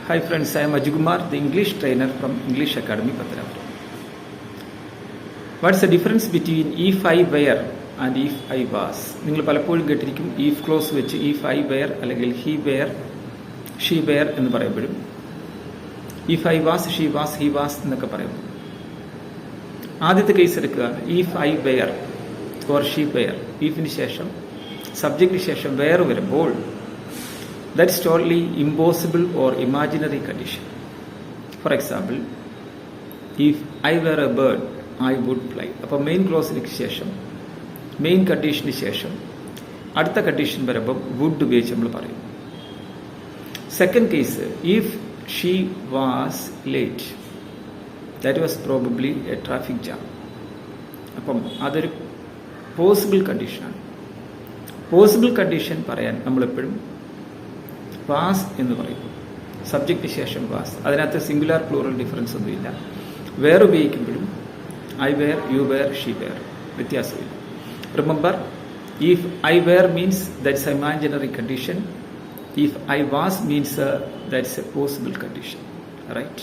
Hi friends, I am Ajukumar, the English trainer from English Academy, Pathanamthitta. What is the difference between if I were and if I was? നിങ്ങൾ പലപ്പോഴും കേട്ടിരിക്കും if clause വെച്ച് if I were അല്ലെങ്കിൽ he were, she were എന്ന് പറയപ്പെടും. if I was, she was, he was എന്നൊക്കെ പറയപ്പെടും. ആദ്യത്തെ case എടുക്കുക. if I were or she were, ifന് ശേഷം സബ്ജക്റ്റിന് ശേഷം were വരുമ്പോൾ that is totally impossible or imaginary condition. For example, if I were a bird, I would fly. അപ്പോൾ main ക്ലോസിന് ശേഷം main കണ്ടീഷന് ശേഷം അടുത്ത കണ്ടീഷൻ വരുമ്പോൾ വുഡ് ഉപയോഗിച്ച് നമ്മൾ പറയും. Second case, if she was late, that was probably A traffic jam. അപ്പം അതൊരു പോസിബിൾ കണ്ടീഷനാണ്. പോസിബിൾ കണ്ടീഷൻ പറയാൻ നമ്മളെപ്പോഴും വാസ് എന്ന് പറയും. സബ്ജക്റ്റിന് ശേഷം വാസ്, അതിനകത്ത് സിംഗുലാർ പ്ലൂറൽ ഡിഫറൻസ് ഒന്നുമില്ല. വേർ ഉപയോഗിക്കുമ്പോഴും I were, you were, she were വ്യത്യാസമില്ല. Remember, if I were means that's an imaginary condition. If I was means that's a possible condition. Right?